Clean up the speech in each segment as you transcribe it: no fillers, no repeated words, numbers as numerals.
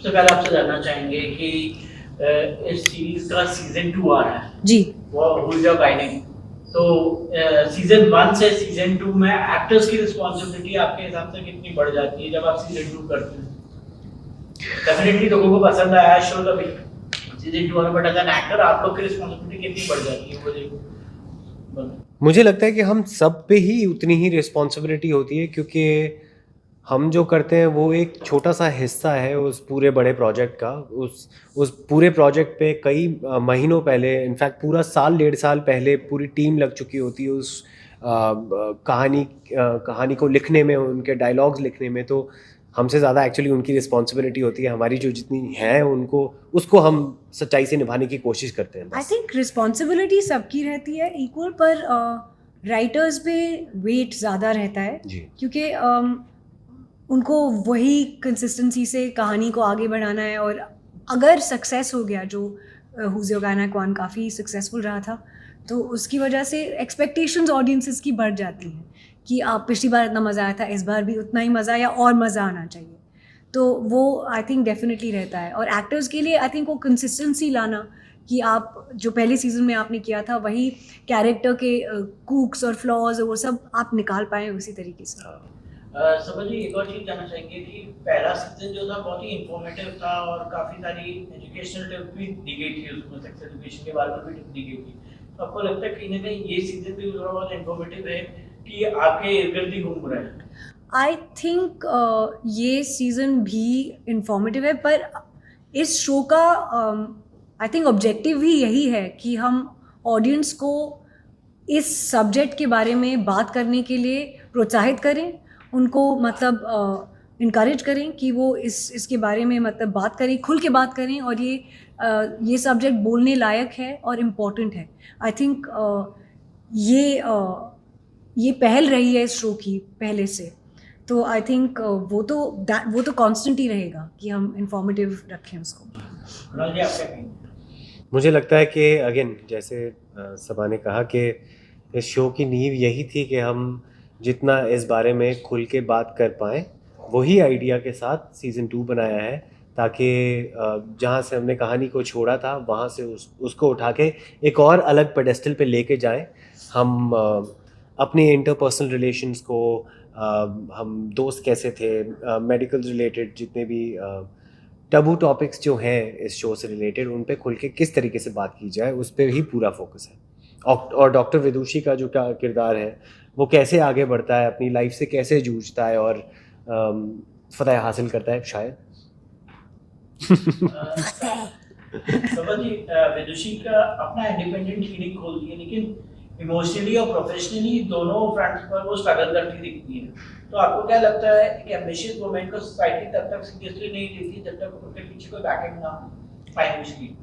सबसे पहले आपसे जानना चाहेंगे कि इस सीरीज का सीजन 2 आ रहा है जी। वो हुई गाइनिंग। तो सीजन 1 से सीजन 2 में एक्टर्स की रिस्पांसिबिलिटी आपके हिसाब से कितनी बढ़ जाती है जब आप सीजन 2 करते हैं? डेफिनेटली लोगों को पसंद आया है शो तभी सीजन 2 में, बट एज एन एक्टर आप लोग की रिस्पांसिबिलिटी कितनी बढ़ जाती है वो देखो। मुझे लगता है कि हम सब पे ही उतनी ही रिस्पॉन्सिबिलिटी होती है, क्योंकि हम जो करते हैं वो एक छोटा सा हिस्सा है उस पूरे बड़े प्रोजेक्ट का। उस पूरे प्रोजेक्ट पे कई महीनों पहले, इनफैक्ट पूरा साल 1.5 साल पहले पूरी टीम लग चुकी होती है उस कहानी को लिखने में, उनके डायलॉग्स लिखने में। तो हमसे ज़्यादा एक्चुअली उनकी रिस्पॉन्सिबिलिटी होती है। हमारी जो जितनी है उनको उसको हम सच्चाई से निभाने की कोशिश करते हैं। आई थिंक रिस्पॉन्सिबिलिटी सबकी रहती है इक्वल, पर राइटर्स पे वेट ज़्यादा रहता है जी। क्योंकि उनको वही कंसिस्टेंसी से कहानी को आगे बढ़ाना है। और अगर सक्सेस हो गया, जो हुज़ योर गाना कौन काफ़ी सक्सेसफुल रहा था, तो उसकी वजह से एक्सपेक्टेशंस ऑडियंसेस की बढ़ जाती हैं कि आप पिछली बार इतना मज़ा आया था, इस बार भी उतना ही मज़ा या और मज़ा आना चाहिए। तो वो आई थिंक डेफिनेटली रहता है। और एक्टर्स के लिए आई थिंक वो कंसिस्टेंसी लाना कि आप जो पहले सीजन में आपने किया था वही कैरेक्टर के कूक्स और फ्लॉज वो सब आप निकाल पाएँ उसी तरीके से। समझ जी, एक और चीज़ जानना चाहेंगे कि पहला सीजन जो था बहुत ही इंफॉर्मेटिव था और काफ़ी सारी एजुकेशनल टिप्स भी दी गई थी उसमें, सेक्स एजुकेशन के बारे में भी टिप दी गई थी। तो आपको लगता है कहीं ना कहीं ये सीजन भी थोड़ा बहुत इंफॉर्मेटिव है कि आपके इर्द गिर्द ही घूम रहे हैं? आई थिंक ये सीज़न भी इंफॉर्मेटिव है, पर इस शो का आई थिंक ऑब्जेक्टिव भी यही है कि हम ऑडियंस को इस सब्जेक्ट के बारे में बात करने के लिए प्रोत्साहित करें, उनको मतलब इनकरेज करें कि वो इसके बारे में मतलब बात करें, खुल के बात करें। और ये सब्जेक्ट बोलने लायक है और इम्पोर्टेंट है। आई थिंक ये पहल रही है इस शो की पहले से। तो आई थिंक वो तो कांस्टेंट ही रहेगा कि हम इंफॉर्मेटिव रखें उसको। कुणाल जी, आप क्या कहेंगे? मुझे लगता है कि अगेन जैसे सबा ने कहा कि इस शो की नींव यही थी कि हम जितना इस बारे में खुल के बात कर पाएँ, वही आइडिया के साथ सीज़न 2 बनाया है, ताकि जहाँ से हमने कहानी को छोड़ा था वहाँ से उसको उठा के एक और अलग पेडेस्टल पे लेके जाएं। हम अपने इंटरपर्सनल रिलेशंस को, हम दोस्त कैसे थे, मेडिकल रिलेटेड जितने भी टबू टॉपिक्स जो हैं इस शो से रिलेटेड, उन पे खुल के किस तरीके से बात की जाए, उस पर ही पूरा फोकस है। और डॉक्टर विदुषी का जो किरदार है वो कैसे आगे बढ़ता है, अपनी लाइफ से कैसे जूझता है और फतह हासिल करता है शायद। समझ जी, विदुषी का अपना इंडिपेंडेंट क्लिनिक खोल दिया, लेकिन इमोशनली और प्रोफेशनली दोनों फ्रंट्स पर वो स्ट्रगल करती दिखती है। तो आपको क्या लगता है कि एम्बिशियस वुमेन को सोसाइटी तब तक सीरियसली नहीं लेती जब तक उनके पीछे कोई बैकएंड ना हो फाइनेंशियली?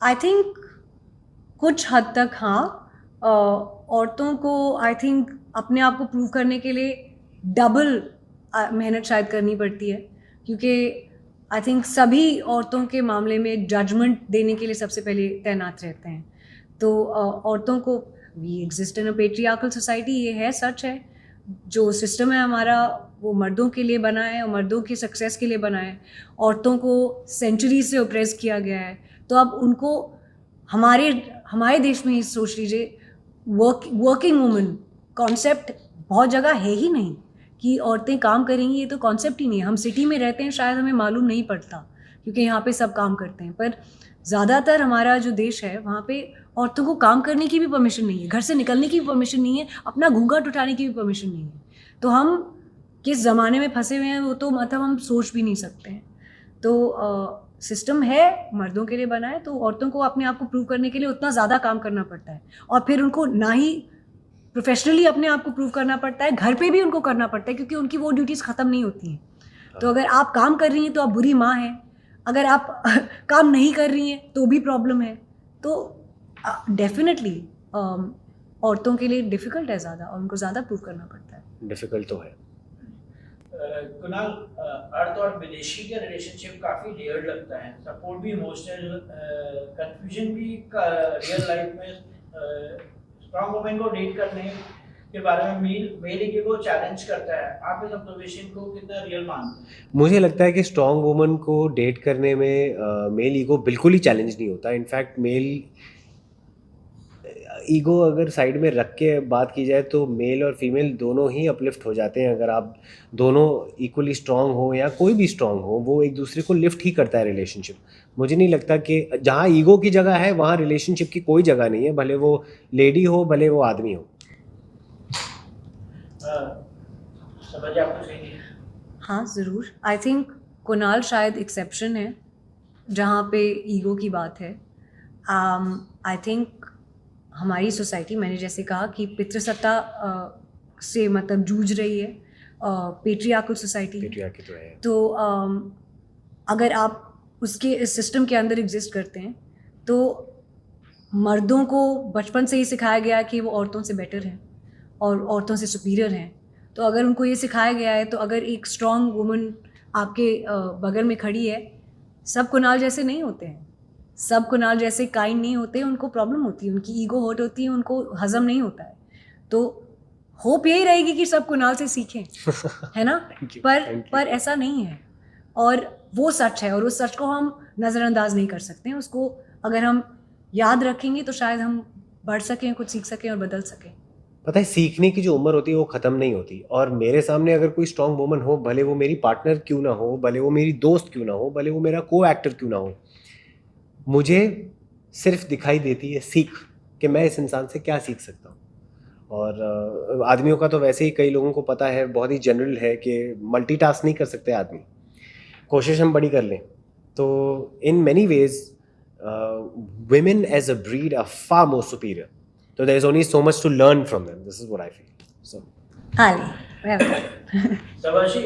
आई थिंक कुछ हद तक हाँ। औरतों को आई थिंक अपने आप को प्रूव करने के लिए डबल मेहनत शायद करनी पड़ती है, क्योंकि आई थिंक सभी औरतों के मामले में जजमेंट देने के लिए सबसे पहले तैनात रहते हैं। तो औरतों को, we exist in a patriarchal society, ये है, सच है। जो सिस्टम है हमारा वो मर्दों के लिए बना है और मर्दों की सक्सेस के लिए बना है। औरतों को सेंचुरी से ओप्रेस किया गया है। तो अब उनको हमारे देश में ही सोच लीजिए, वर्किंग वुमन कॉन्सेप्ट बहुत जगह है ही नहीं कि औरतें काम करेंगी। ये तो कॉन्सेप्ट ही नहीं है। हम सिटी में रहते हैं, शायद हमें मालूम नहीं पड़ता क्योंकि यहाँ पे सब काम करते हैं, पर ज़्यादातर हमारा जो देश है वहाँ पे औरतों को काम करने की भी परमिशन नहीं है, घर से निकलने की भी परमिशन नहीं है, अपना घूंघट उठाने की भी परमिशन नहीं है। तो हम किस ज़माने में फंसे हुए हैं वो तो मतलब हम सोच भी नहीं सकते हैं। तो सिस्टम है, मर्दों के लिए बना है, तो औरतों को अपने आप को प्रूव करने के लिए उतना ज़्यादा काम करना पड़ता है। और फिर उनको ना ही प्रोफेशनली अपने आप को प्रूव करना पड़ता है, घर पे भी उनको करना पड़ता है, क्योंकि उनकी वो ड्यूटीज़ ख़त्म नहीं होती हैं। तो अगर आप काम कर रही हैं तो आप बुरी माँ हैं, अगर आप काम नहीं कर रही हैं तो भी प्रॉब्लम है। तो डेफिनेटली औरतों के लिए डिफ़िकल्ट है ज़्यादा, और उनको ज़्यादा प्रूव करना पड़ता है। डिफ़िकल्ट तो है। कुणाल, अर्थ और विदेशी का रिलेशनशिप काफी लेयर्ड लगता है, सपोर्ट भी इमोशनल, कंफ्यूजन भी रियल लाइफ में। स्ट्रॉन्ग वुमेन को डेट करने के बारे में मेल ईगो को चैलेंज करता है, आप इस ऑब्जर्वेशन को कितना रियल मानते हैं? मुझे लगता है कि स्ट्रॉन्ग वुमन को डेट करने में मेल ईगो बिल्कुल ही चैलेंज नहीं होता. इनफैक्ट मेल ईगो अगर साइड में रख के बात की जाए तो मेल और फीमेल दोनों ही अपलिफ्ट हो जाते हैं. अगर आप दोनों इक्वली स्ट्रांग हो या कोई भी स्ट्रांग हो, वो एक दूसरे को लिफ्ट ही करता है रिलेशनशिप. मुझे नहीं लगता कि जहाँ ईगो की जगह है वहाँ रिलेशनशिप की कोई जगह नहीं है, भले वो लेडी हो भले वो आदमी हो. समझ आपको सही है? हाँ ज़रूर. आई थिंक कुणाल शायद एक्सेप्शन है जहाँ पे ईगो की बात है. आई थिंक हमारी सोसाइटी, मैंने जैसे कहा कि पितृसत्ता से मतलब जूझ रही है, पेट्रियार्कल सोसाइटी. पेट्रियार्की तो है. तो अगर आप उसके इस सिस्टम के अंदर एग्जिस्ट करते हैं तो मर्दों को बचपन से ही सिखाया गया है कि वो औरतों से बेटर हैं और औरतों से सुपीरियर हैं. तो अगर उनको ये सिखाया गया है तो अगर एक स्ट्रॉन्ग वुमन आपके बगल में खड़ी है, सब कुणाल जैसे नहीं होते हैं, सब कुणाल जैसे काइंड नहीं होते, उनको प्रॉब्लम होती है, उनकी ईगो हर्ट होती है, उनको हजम नहीं होता है. तो होप यही रहेगी कि सब कुणाल से सीखें, है ना. पर ऐसा नहीं है और वो सच है और उस सच को हम नज़रअंदाज नहीं कर सकते हैं. उसको अगर हम याद रखेंगे तो शायद हम बढ़ सकें, कुछ सीख सकें और बदल सकें. पता है, सीखने की जो उम्र होती है वो ख़त्म नहीं होती. और मेरे सामने अगर कोई स्ट्रॉन्ग वुमन हो, भले वो मेरी पार्टनर क्यों ना हो, भले वो मेरी दोस्त क्यों ना हो, भले वो मेरा को एक्टर क्यों ना हो, मुझे सिर्फ दिखाई देती है सीख कि मैं इस इंसान से क्या सीख सकता हूँ. और आदमियों का तो वैसे ही कई लोगों को पता है, बहुत ही जनरल है कि मल्टीटास्क नहीं कर सकते आदमी. कोशिश हम बड़ी कर लें तो in many ways women as a breed are far more superior. So there is only so much to learn from them. This is what I feel. So. Ali, welcome. सबाजी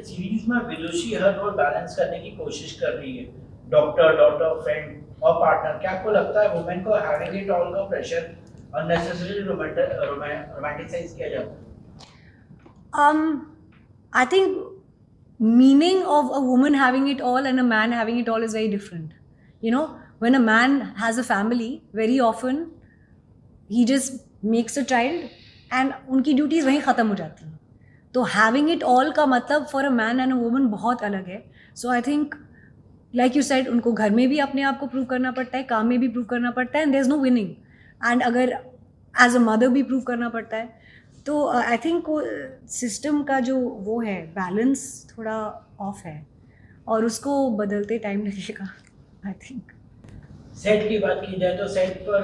सीरीज में विदुषी हर रोल बैलेंस करने की कोशिश कर रही है, doctor, friend और partner. क्या आपको लगता है वुमेन को हैविंग इट ऑल का प्रेशर अननेसेसरी रोमांटिसाइज किया जाता है? I think meaning of a woman having it all and a man having it all is very different. You know, when a man has a family, very often he just makes a child and उनकी duties वहीं ख़त्म हो जाती हैं. तो having it all का मतलब for a man and a woman बहुत अलग है. So I think like you said, उनको घर में भी अपने आप को प्रूव करना पड़ता है, काम में भी प्रूव करना पड़ता है, and there's no winning. And अगर as a mother भी प्रूव करना पड़ता है. तो आई थिंक सिस्टम का जो वो है बैलेंस थोड़ा ऑफ है और उसको बदलते टाइम लगेगा. आई थिंक सेट की बात की जाए तो सेट पर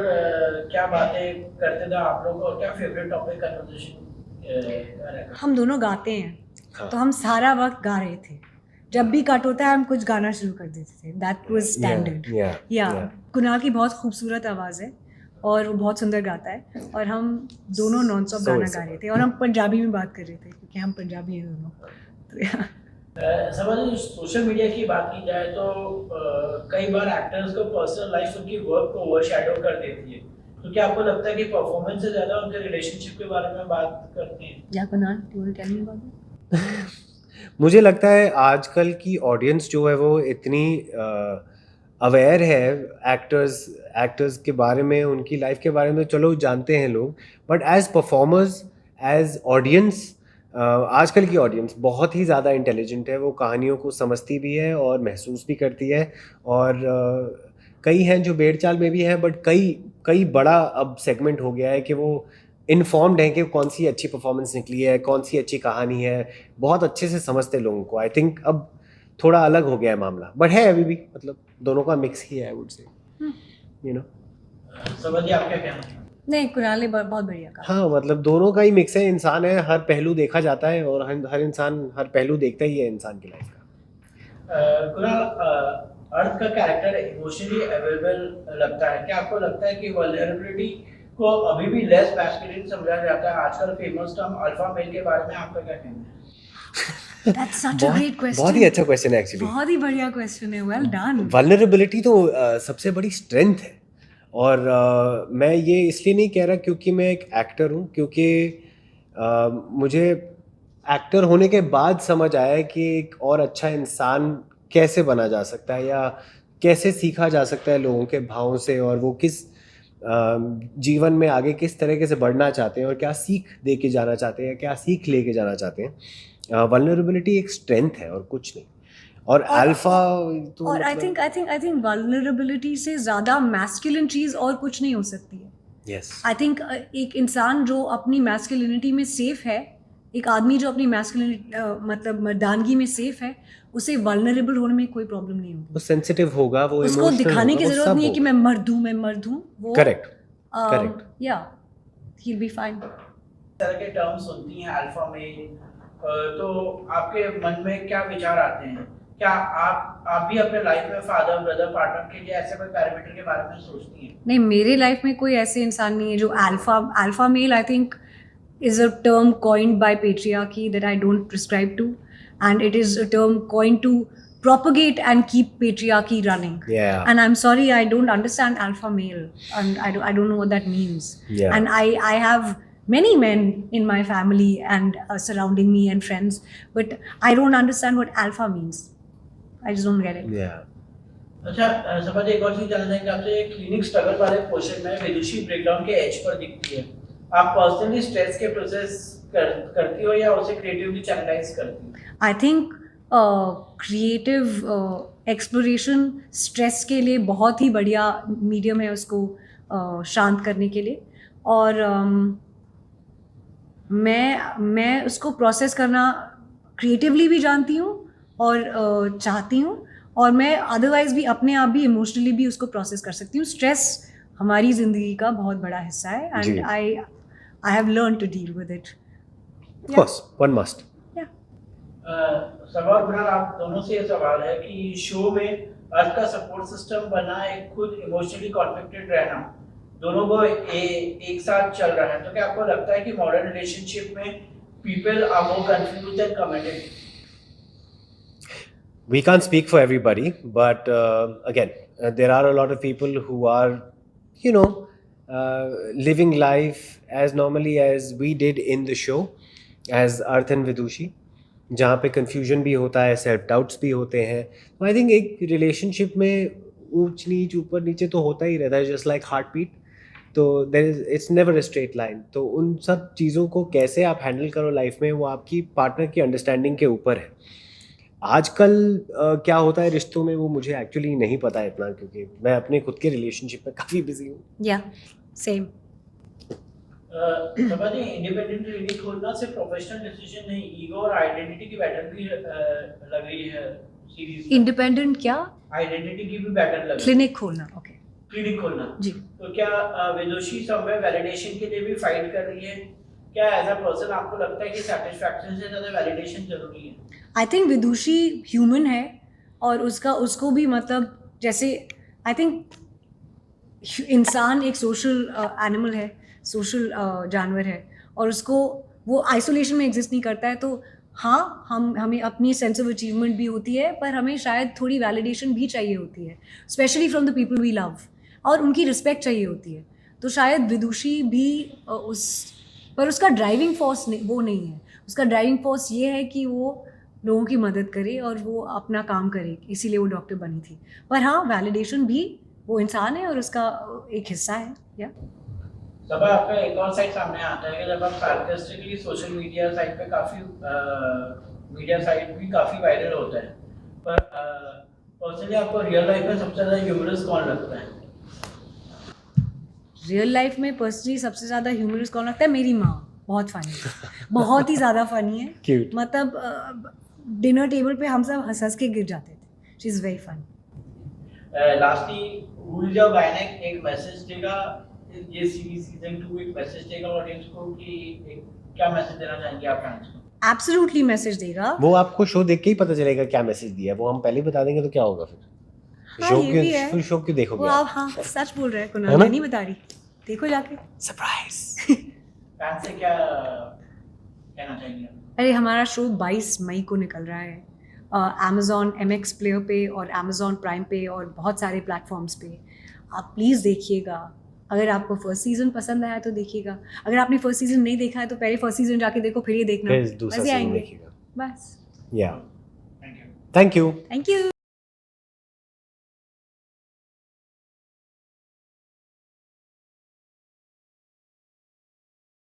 क्या बातें करते थे आप लोग और क्या फेवरेट टॉपिक कन्वर्सेशन? हम दोनों गाते हैं. हाँ. तो हम सारा वक्त गा रहे थे. जब भी कट होता है हम कुछ गाना शुरू कर देते थे. That was standard. या कुणाल की बहुत खूबसूरत आवाज़ है और वो बहुत सुंदर गाता है और हम दोनों नॉन स्टॉप गाना गा रहे थे और हम पंजाबी में बात कर रहे थे क्योंकि हम पंजाबी हैं दोनों. समझ सोशल मीडिया की बात की जाए तो कई बार एक्टर्स को पर्सनल लाइफ उनकी वर्क को ओवरशैडो कर देती है. तो क्या आपको लगता है कि परफॉर्मेंस से ज़्यादा उनके रिलेशनशिप के बारे में बात करते हैं? या Kunal, you will tell me about that? मुझे लगता है आजकल की ऑडियंस जो है वो इतनी अवेयर है एक्टर्स के बारे में, उनकी लाइफ के बारे में चलो जानते हैं लोग, but as performers, as audience, आजकल की ऑडियंस बहुत ही ज़्यादा इंटेलिजेंट है. वो कहानियों को समझती भी है और महसूस भी करती है. और कई हैं जो बेड़ चाल में भी हैं, बट कई बड़ा अब सेगमेंट हो गया है कि वो इन्फॉर्म्ड हैं कि कौन सी अच्छी परफॉर्मेंस निकली है, कौन सी अच्छी कहानी है. बहुत अच्छे से समझते लोगों को. आई थिंक अब थोड़ा अलग हो गया है मामला, बट है अभी भी, मतलब दोनों का मिक्स ही है, I would say, you know. समझिए आप क्या कहना है? नहीं, कुणाल ने बहुत बढ़िया कहा. हाँ, मतलब दोनों का ही मिक्स है. इंसान है, हर पहलू देखा जाता है और हर इंसान हर पहलू देखता ही है इंसान की लाइफ का. कुणाल, अर्थ का कैरेक्टर इमोशनली अवेलेबल लगता है. क्या आपको लगता है कि वल्नरेबिलिटी को अभी भी लेस मैस्कुलिन समझा जाता है? आजकल फेमस टर्म अल्फा मेल के बारे में आपका क्या कहना है? That's such a great question. बहुत ही अच्छा क्वेश्चन है एक्चुअली. बहुत ही बढ़िया क्वेश्चन है. Well done. वल्नरेबिलिटी तो सबसे बड़ी स्ट्रेंथ है. और मैं ये इसलिए नहीं कह रहा क्योंकि मैं एक एक्टर हूँ, क्योंकि मुझे एक्टर होने के बाद समझ आया कि एक और अच्छा इंसान कैसे बना जा सकता है या कैसे सीखा जा सकता है लोगों के भावों से, और वो किस जीवन में आगे किस तरीके से बढ़ना चाहते हैं और क्या सीख दे के जाना चाहते हैं, क्या सीख लेके जाना चाहते हैं। वल्नरेबिलिटी एक स्ट्रेंथ है और कुछ नहीं। और अल्फा तो और आई थिंक वल्नरेबिलिटी से ज़्यादा मैस्कुलिन चीज़ और कुछ नहीं हो सकती है। यस, आई थिंक एक इंसान जो अपनी मैस्कुलिनिटी में सेफ है, एक आदमी जो अपनी मैस्कुलिनिटी मतलब मर्दानगी में सेफ है, उसे वल्नरेबल होने में कोई प्रॉब्लम नहीं होगी। वो सेंसिटिव होगा, वो उसको इमोशनल दिखाने की होगा, वो जरूरत सब नहीं है कि होगा। मैं मर्द हूँ। वो करेक्ट, करेक्ट। या ही बी फाइन। तरह के टर्म सुनती हैं अल्फा मेल, तो आपके मन में क्या विचार आते हैं? क्या आप भी अपने लाइफ में फादर ब्रदर पार्टनर के लिए ऐसे कोई पैरामीटर के बारे में सोचती हैं? नहीं, मेरे लाइफ में कोई ऐसे इंसान नहीं है जो alpha male I think is a term coined by patriarchy that I don't prescribe to, and it is a term coined to propagate and keep patriarchy running. Yeah. And I'm sorry, I don't understand alpha male, and I don't know what that means. Yeah. And I have many men in my family and surrounding me and friends, but I don't understand what alpha means. I just don't get it. Yeah. अच्छा, समझ एक और चीज जानना चाहेंगे आपसे। Clinic struggle वाले portion में विदुषी ब्रेकडाउन के एज पर दिखती है। आप पर्सनली स्ट्रेस के प्रोसेस करती हो या उसे क्रिएटिवली चैनलाइज करती हो? I think creative exploration stress के लिए बहुत ही बढ़िया मीडियम है उसको शांत करने के लिए। और मैं उसको प्रोसेस करना क्रिएटिवली भी जानती हूँ और चाहती हूँ, और मैं अदरवाइज भी अपने आप भी इमोशनली भी उसको प्रोसेस कर सकती हूँ। स्ट्रेस हमारी ज़िंदगी का बहुत बड़ा हिस्सा है, and I have learn to deal with it. Of course, one must. सवाल कुणाल, आप दोनों से ये सवाल है कि शो में अर्थ का सपोर्ट सिस्टम बना एक खुद इमोशनली कॉन्फ्लिक्टेड रहना, दोनों को एक साथ चल रहा है, तो क्या आपको लगता है कि मॉडर्न रिलेशनशिप में people are more confused and committed? We can't speak for everybody, but again, there are a lot of people who are, living life as normally as we did in the show, as Arth and Vidushi, जहाँ पे confusion भी होता है, self doubts भी होते हैं। तो I think एक relationship में ऊंच नीच ऊपर नीचे तो होता ही रहता है, just like heartbeat। तो it's never a straight line। तो उन सब चीज़ों को कैसे आप handle करो लाइफ में, वो आपकी पार्टनर की अंडरस्टैंडिंग के ऊपर है। आजकल क्या होता है रिश्तों में, वो मुझे एक्चुअली नहीं पता है इतना, क्योंकि मैं अपने खुद के रिलेशनशिप में काफ़ी बिजी हूँ। या सेम। समझ इंडिपेंडेंट क्लिनिक खोलना सिर्फ प्रोफेशनल डिसीजन नहीं, ईगो और आइडेंटिटी की बैटल भी लग रही है सीरीज में। इंडिपेंडेंट क्या? आइडेंटिटी की भी बैटल लग रही है। क्लिनिक खोलना, ओके। क्लिनिक खोलना जी। तो क्या विदुषी समवेयर वैलिडेशन के लिए भी फाइट कर रही है? क्या एज अ पर्सन आपको लगता है कि सैटिस्फैक्शन से ज़्यादा वैलिडेशन जरूरी है? आई थिंक विदुषी ह्यूमन है, और उसको भी मतलब जैसे आई थिंक इंसान एक सोशल एनिमल है, सोशल जानवर है, और उसको वो आइसोलेशन में एग्जिस्ट नहीं करता है। तो हाँ, हमें अपनी सेंस ऑफ अचीवमेंट भी होती है, पर हमें शायद थोड़ी वैलिडेशन भी चाहिए होती है, specially from the people we love, और उनकी रिस्पेक्ट चाहिए होती है। तो शायद विदुषी भी पर उसका ड्राइविंग फोर्स वो नहीं है। उसका ड्राइविंग फोर्स ये है कि वो लोगों की मदद करे और वो अपना काम करे, इसीलिए वो डॉक्टर बनी थी। पर हाँ, वैलिडेशन भी, वो इंसान है और उसका एक हिस्सा है। या सब आपका एक और साइड सामने आता है कि जब आप सार्कास्टिकली सोशल मीडिया साइट पे मीडिया साइट भी काफ़ी वायरल होता है, पर पर्सनली आपको रियल लाइफ में सबसे ज़्यादा ह्यूमरस कौन लगता है? रियल लाइफ में पर्सनली सबसे ज़्यादा ह्यूमरस कौन लगता है? मेरी माँ। बहुत फनी है, बहुत ही ज़्यादा फनी है। Cute. मतलब डिनर टेबल पे हम सब हंस के गिर जाते थे। She is very funny. Lastly भूल जाओ गायक एक मैसेज देगा, ये सीरीज सीजन 2 एक मैसेज देगा ऑडियंस को कि क्या मैसेज देना चाहेंगे आप फैंस को? एब्सोल्युटली मैसेज देगा। वो आपको शो देख के ही पता चलेगा क्या मैसेज दिया है, वो हम पहले ही बता देंगे तो क्या होगा फिर? हाँ, शो ये भी है। फिर शो क्यों देखोगे वो आप? आप हाँ सच बोल रहे हैं है कुणाल, ना? मैं नहीं बता रही, देखो जाके। सरप्राइज। फैंस से क्या कहना चाहेंगे आप? अरे हमारा शो 22 मई को निकल रहा है Amazon MX प्लेयर पे और Amazon प्राइम पे और बहुत सारे प्लेटफॉर्म्स पे। आप प्लीज़ देखिएगा। अगर आपको फर्स्ट सीज़न पसंद आया तो देखिएगा, अगर आपने फर्स्ट सीज़न नहीं देखा है तो पहले फर्स्ट सीज़न जाके देखो, फिर ये देखना, फिर दूसरा मज़े सीजन आएंगे। देखिएगा। बस, या thank you. Thank you. Thank you.